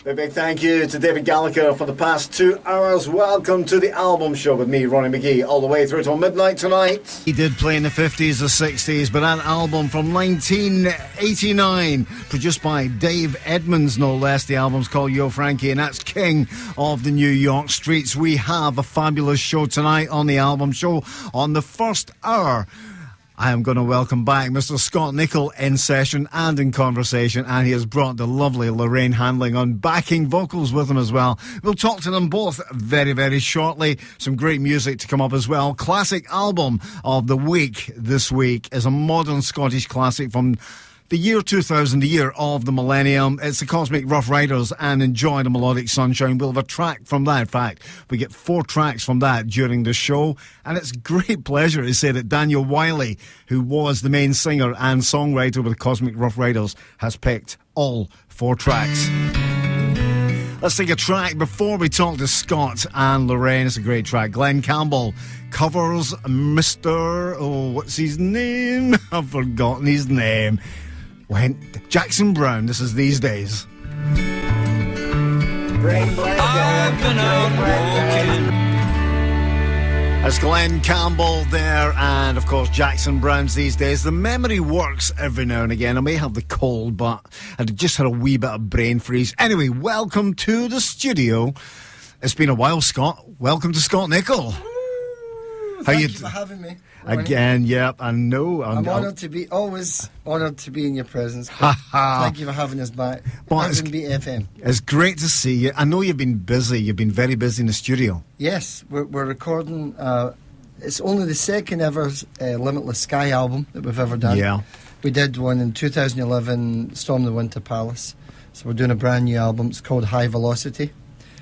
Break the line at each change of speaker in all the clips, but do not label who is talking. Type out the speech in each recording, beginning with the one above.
A big thank you to David Gallagher for the past 2 hours. Welcome to the album show with me, Ronnie McGhie, all the way through till midnight tonight. He did play in the 50s or 60s, but that album from 1989, produced by Dave Edmunds, no less. The album's called Yo Frankie, and that's King of the New York Streets. We have a fabulous show tonight on the album show. On the first hour, I am going to welcome back Mr. Scott Nicol in session and in conversation, and he has brought the lovely Lorraine Handling on backing vocals with him as well. We'll talk to them both very, very shortly. Some great music to come up as well. Classic album of the week this week is a modern Scottish classic from the year 2000, the year of the millennium. It's the Cosmic Rough Riders and Enjoy the Melodic Sunshine. We'll have a track from that. In fact, we get 4 tracks from that during the show. And it's great pleasure to say that Daniel Wiley, who was the main singer and songwriter with the Cosmic Rough Riders, has picked all 4 tracks. Let's take a track before we talk to Scott and Lorraine. It's a great track. Glenn Campbell covers Mr. Oh, what's his name? I've forgotten his name. Jackson Browne. This is These Days.
I've been out walking.
That's Glenn Campbell there, and of course Jackson Browne's These Days. The memory works every now and again. I may have the cold, but I just had a wee bit of brain freeze. Anyway, welcome to the studio. It's been a while, Scott. Welcome to Scott Nicol.
Thank you for having me.
Again, yep, I know.
I'm always honoured to be in your presence. Thank you for having us back. Beat FM.
It's great to see you. I know you've been busy. You've been very busy in the studio.
Yes, we're recording. It's only the second ever Limitless Sky album that we've ever done.
Yeah.
We did one in 2011, Storm the Winter Palace. So we're doing a brand new album. It's called High Velocity.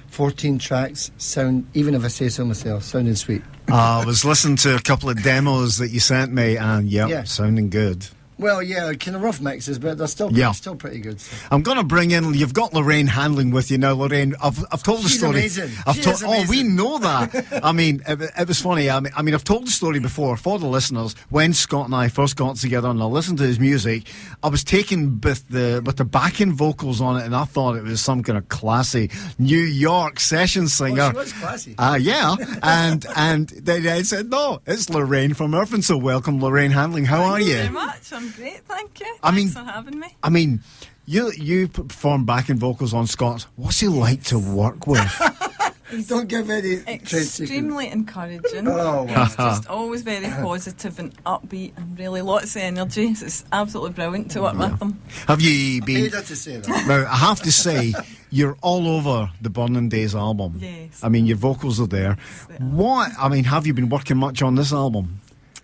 14 tracks, sound, even if I say so myself, sounding sweet.
I was listening to a couple of demos that you sent me, and yeah, sounding good.
Well, yeah, kind of rough mixes, but they're still pretty good. So.
I'm going to bring in. You've got Lorraine Handling with you now, Lorraine. I've told the story.
Amazing.
Amazing. Oh, we know that. I mean, it was funny. I mean, I've told the story before for the listeners. When Scott and I first got together and I listened to his music, I was taken with the backing vocals on it, and I thought it was some kind of classy New York session singer.
Oh, she was classy.
Yeah, and they said no, it's Lorraine from Irvine. So welcome, Lorraine Handling. How are you?
Thank you very much. I'm great, thank you. Thanks for having me.
I mean, you perform backing vocals on Scott. What's he like to work with?
Don't give any
extremely encouraging.
Oh, wow.
He's just always very positive and upbeat and really lots of energy. So it's absolutely brilliant to work with him.
Have you been?
I paid her to say that.
Now, I have to say, you're all over the Burning Days album.
Yes.
I mean, your vocals are there. Have you been working much on this album?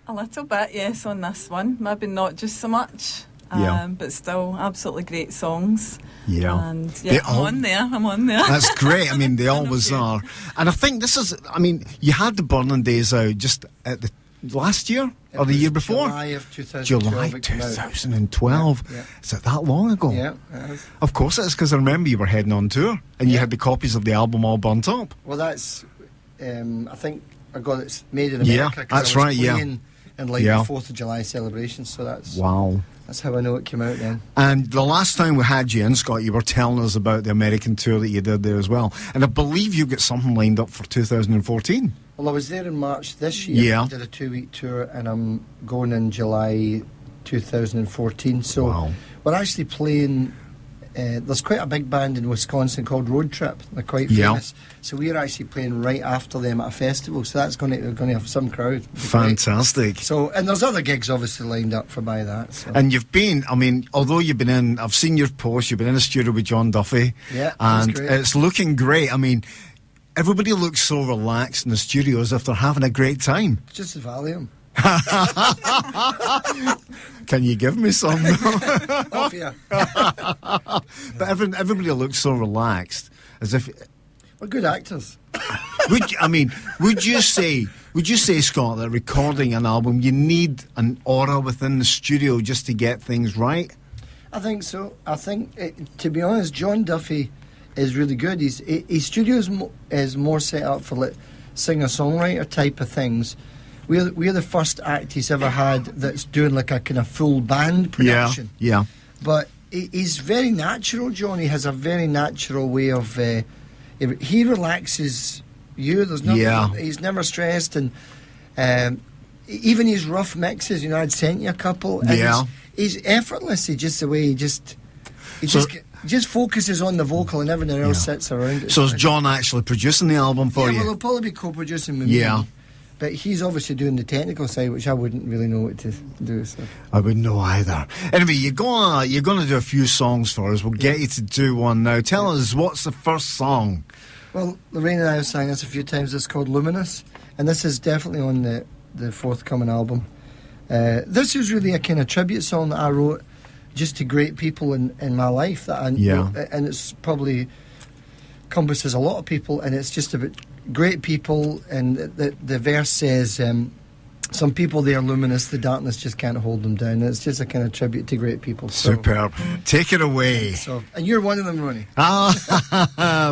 A little bit, yes, on this one. Maybe not just so much. But still, absolutely great songs.
Yeah.
And I'm on there.
That's great. I mean, they always are. And I think this is, you had the Burning Days out just at the last year or the year before?
July of 2012.
July 2012.
Yeah.
Is it that long ago?
Yeah, it is.
Of course it is, because I remember you were heading on tour and you had the copies of the album all burnt up.
Well, that's, I think I got it made in America.
Yeah, that's right,
in the 4th of July celebration, so that's how I know it came out then.
And the last time we had you in, Scott, you were telling us about the American tour that you did there as well, and I believe you got something lined up for 2014.
Well, I was there in March this year. I did a 2-week tour, and I'm going in July 2014, so we're actually playing. There's quite a big band in Wisconsin called Road Trip. They're quite famous. So we're actually playing right after them at a festival. So that's going to have some crowd.
Fantastic.
Great. So, and there's other gigs obviously lined up for by that. So.
And you've been, although you've been in, I've seen your post, you've been in the studio with John Duffy.
Yeah,
and
great.
It's looking great. Everybody looks so relaxed in the studio as if they're having a great time.
Just the Valium.
Can you give me some?
Off you.
But everybody looks so relaxed, as if
we're good actors.
Would you say, Scott, that recording an album you need an aura within the studio just to get things right?
I think so. I think, to be honest, John Duffy is really good. His studio is more set up for singer-songwriter type of things. We're the first act he's ever had that's doing like a kind of full band production.
Yeah.
But he's very natural, John. He has a very natural way of... he relaxes you. There's nothing... He's never stressed, and even his rough mixes, I'd sent you a couple, and he's effortless. He just the way he just focuses on the vocal, and everything else sits around it.
So is John actually producing the album for you?
Well, he'll probably be co-producing with me. But he's obviously doing the technical side, which I wouldn't really know what to do. So.
I wouldn't know either. Anyway, you're gonna do a few songs for us. We'll get you to do one now. Tell us, what's the first song?
Well, Lorraine and I have sang this a few times. It's called Luminous, and this is definitely on the forthcoming album. This is really a kind of tribute song that I wrote just to great people in my life. And it's probably encompasses a lot of people, and it's just about great people. And the verse says, some people, they are luminous, the darkness just can't hold them down. And it's just a kind of tribute to great people.
Superb. Take it away.
And you're one of them, Ronnie.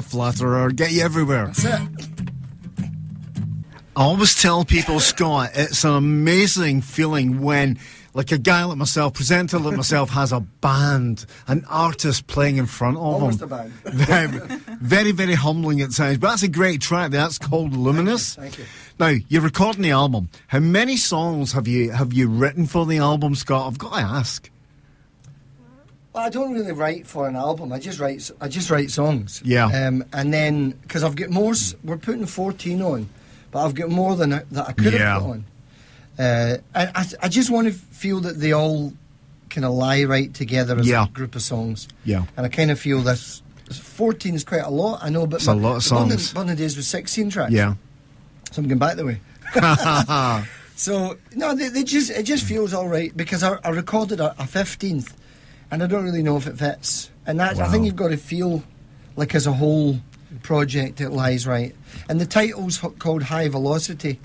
Flatterer, get you everywhere.
That's it.
I always tell people, Scott, it's an amazing feeling when, like, a guy like myself, presenter like myself, has a band, an artist playing in front of
Almost
him.
a band.
Very, very humbling at times. But that's a great track. That's called Luminous.
Thank you.
Now, you're recording the album. How many songs have you written for the album, Scott? I've got to ask.
Well, I don't really write for an album. I just write songs.
Yeah.
And then, because I've got more, we're putting 14 on, but I've got more than that I could have put on. And I just want to feel that they all kind of lie right together as a group of songs. Yeah. And I kind of feel this 14 is quite a lot, I know, but
it's a lot of songs.
Burning Days was 16 tracks.
Yeah.
So I'm going back the way. So, no, it just feels all right, because I recorded a 15th, and I don't really know if it fits. And I think you've got to feel like as a whole project it lies right. And the title's called High Velocity.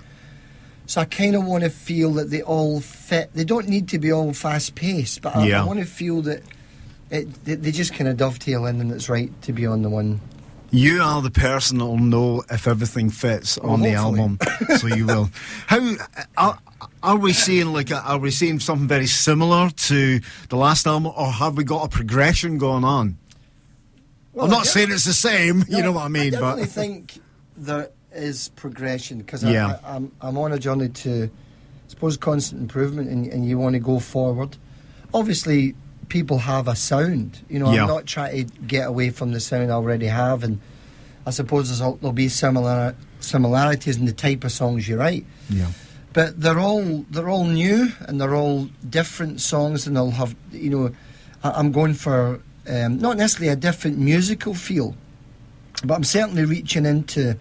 So I kind of want to feel that they all fit. They don't need to be all fast-paced, but I want to feel that they just kind of dovetail in, and it's right to be on the one.
You are the person that will know if everything fits on the album, so you will. How are we seeing are we seeing something very similar to the last album, or have we got a progression going on? Well, I'm not saying it's the same,
no,
you know what I mean.
I definitely think there is progression, because I'm on a journey to, I suppose, constant improvement, and you want to go forward. Obviously, people have a sound. I'm not trying to get away from the sound I already have, and I suppose there'll be similarities in the type of songs you write. Yeah. But they're all new, and they're all different songs, and they'll have, I'm going for not necessarily a different musical feel, but I'm certainly reaching into.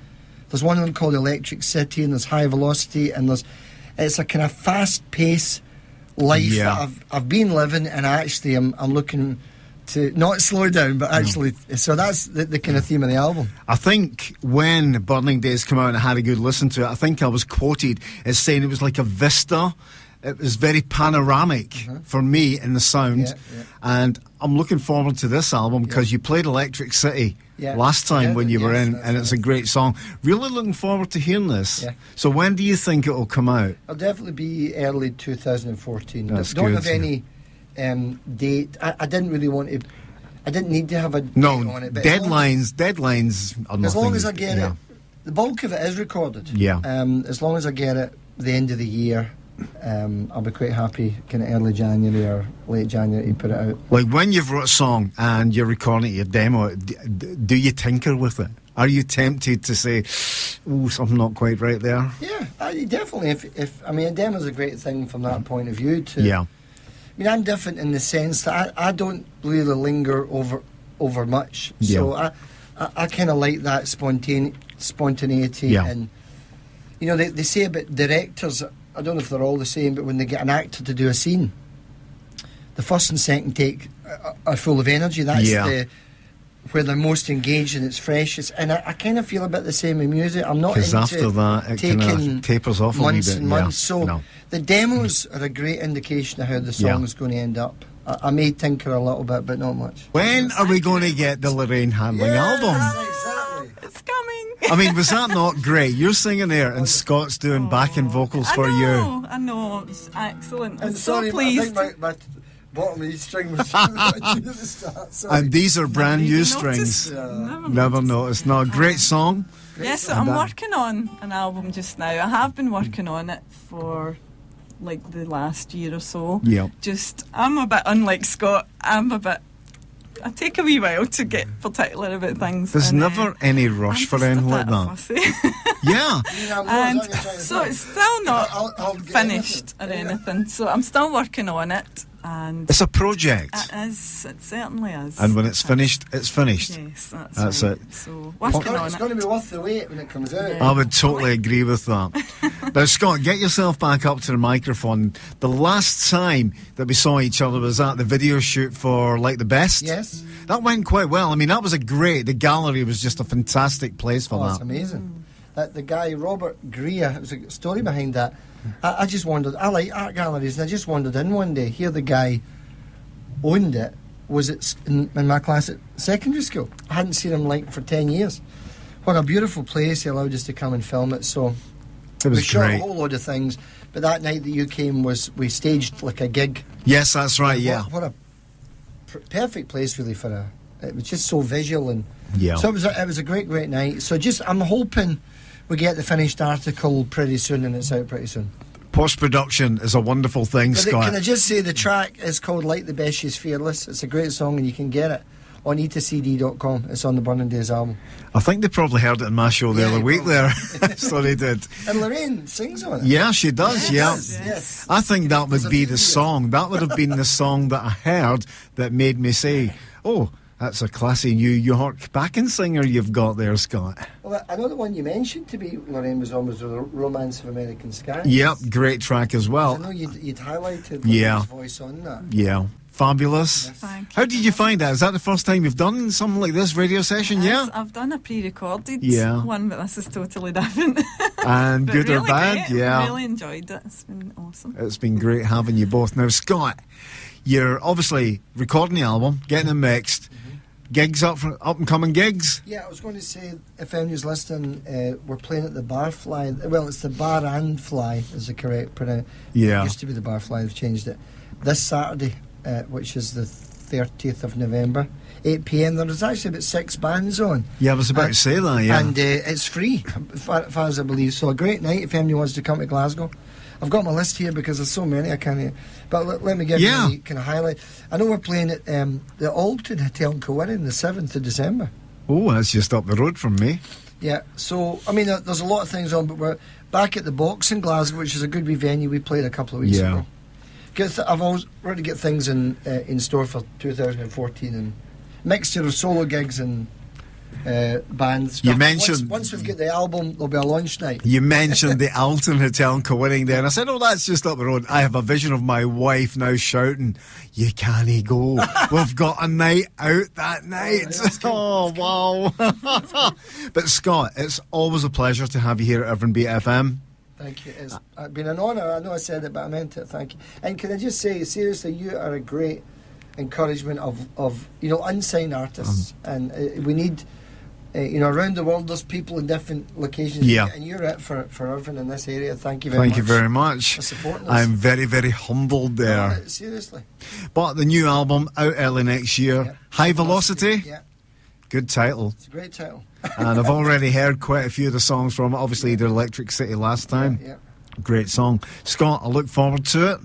There's one of them called Electric City, and there's High Velocity, and it's a kind of fast-paced life that I've been living, and I'm looking to not slow down, but actually, so that's the kind of theme of the album.
I think when Burning Days came out and I had a good listen to it, I think I was quoted as saying it was like a vista. It was very panoramic for me in the sound, and I'm looking forward to this album, because you played Electric City last time when you were in, and it's a great song. Really looking forward to hearing this. So when do you think it will come out?
It'll definitely be early 2014.
That's
don't
good,
have any date. I didn't really want to. I didn't need to have a date on it. But
deadlines are nothing.
As long as I get it, the bulk of it is recorded. Yeah. As long as I get it the end of the year, I'll be quite happy, kind of early January or late January, to put it out.
Like when you've wrote a song and you're recording it, your demo, do you tinker with it? Are you tempted to say, "Oh, something not quite right there"?
Yeah, definitely. If a demo's a great thing from that point of view. I'm different in the sense that I don't really linger over much. So I kind of like that spontaneity, and they say about directors. I don't know if they're all the same, but when they get an actor to do a scene, the first and second take are full of energy. That's where they're most engaged and it's freshest. And I kind of feel a bit the same in music. I'm not into
after that, it taking
tapers off months a wee bit. And months. So the demos
Mm.
are a great indication of how the song is going to end up. I may tinker a little bit, but not much.
When are we going to get the Lorraine Handling album?
Exactly.
It's coming.
Was that not great? You're singing there, and Scott's doing backing vocals for you.
I know, it's excellent. I'm
And
so
sorry,
pleased.
I think bottom of the string was at the start. Sorry.
And these are brand new
Noticed.
strings.
Never
Never noticed. No, great song.
Yes, I'm working on an album just now. I have been working on it for like the last year or so.
Yeah.
Just, I'm a bit unlike Scott. I take a wee while to get particular about things.
There's
and,
never any rush for anything like that. Yeah.
And so it's still not
I'll get
finished or anything. So I'm still working on it. And
It's a project.
it is. It certainly is.
And when it's finished, it's finished.
Yes,
That's
right.
it.
So working on
It's
it.
going to be worth the wait when it comes out.
Yeah.
I would totally agree with that. Now, Scott, get yourself back up to the microphone. The last time that we saw each other was at the video shoot for Like the Best.
Yes.
That went quite well. I mean, that was the gallery was just a fantastic place for
It's
that.
amazing. The guy, Robert Greer, there was a story behind that. I just wondered, I like art galleries, and I just wandered in one day. Here the guy owned it, was in my class at secondary school. I hadn't seen him for 10 years. What a beautiful place. He allowed us to come and film it. So
It was
we shot a
great.
whole load of things, but that night that you came we staged like a gig.
Yes, that's right, yeah.
What a perfect place really it was just so visual, and
Yeah.
so it was a great night. So I'm hoping we get the finished article pretty soon, and it's out pretty soon.
Post-production is a wonderful thing,
But
Scott.
can I just say the track is called Like the Best She's Fearless. It's a great song, and you can get it on etacd.com. It's on the Burning Days album.
I think they probably heard it in my show the
Yeah,
other
they
week there. So they did.
And Lorraine sings on it.
Yeah, she does, yeah.
Yes.
I think that would
There's a
be the
video.
song. That would have been the song that I heard that made me say, oh, that's a classy New York backing singer you've got there, Scott.
Well, I know the one you mentioned to be Lorraine was almost the Romance of American Sky.
Yep, great track as
I
well.
know you'd highlighted
Yeah.
Lorraine's voice on that.
Yeah, fabulous.
Thank you.
How did you find that? Is that the first time you've done something like this, radio session?
Yes,
Yeah?
I've done a pre-recorded
Yeah.
one, but this is totally different.
And
But
good or
really
bad?
great.
Yeah.
Really enjoyed it. It's been awesome.
It's been great having you both. Now, Scott, you're obviously recording the album, getting it mixed. Gigs up and coming gigs.
Yeah, I was going to say, if anyone's listening, we're playing at the Barfly. Well, it's the Bar and Fly is the correct pronoun.
Yeah.
It used to be the Barfly, they've changed it. This Saturday, which is the 30th of November, 8 p.m. There's actually about 6 bands on.
Yeah, I was about to say that, yeah.
And it's free, as far as I believe. So a great night if anyone wants to come to Glasgow. I've got my list here because there's so many I can't. But let me give you a kind of highlight. I know we're playing at the Alton Hotel in Corinne the 7th of December.
Oh, that's just up the road from me.
Yeah, so, I mean, there's a lot of things on, but we're back at the Box in Glasgow, which is a good wee venue. We played a couple of weeks ago. I've always wanted to get things in store for 2014, and mixture of solo gigs and bands.
You mentioned-
Once we've got the album, there'll be a launch night.
You mentioned the Alton Hotel in Corinne there, and I said, oh, that's just up the road. I have a vision of my wife now shouting, you can't go. We've got a night out that night. Oh, wow. But Scott, it's always a pleasure to have you here at Irvine Beat FM.
Thank you. It's been an honour. I know I said it, but I meant it. Thank you. And can I just say, seriously, you are a great encouragement of unsigned artists, and we need... around the world, there's people in different locations.
Yeah.
And you're it for Irvine in this area. Thank you very much.
Thank you very much.
For supporting us.
I'm very, very humbled there.
No, seriously.
But the new album out early next year,
Yeah.
High Velocity.
Yeah,
Good title.
it's a great title.
And I've already heard quite a few of the songs from it. Obviously, you did Electric City last time.
Yeah.
Great song. Scott, I look forward to it.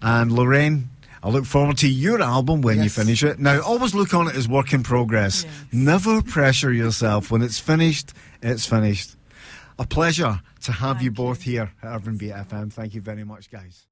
And Lorraine, I look forward to your album when you
Yes.
finish it. Now, always look on it as work in progress.
Yes.
Never pressure yourself. When it's finished, it's finished. A pleasure to have
Thank
you
you.
both here at Irvine Beat FM. Thank you very much, guys.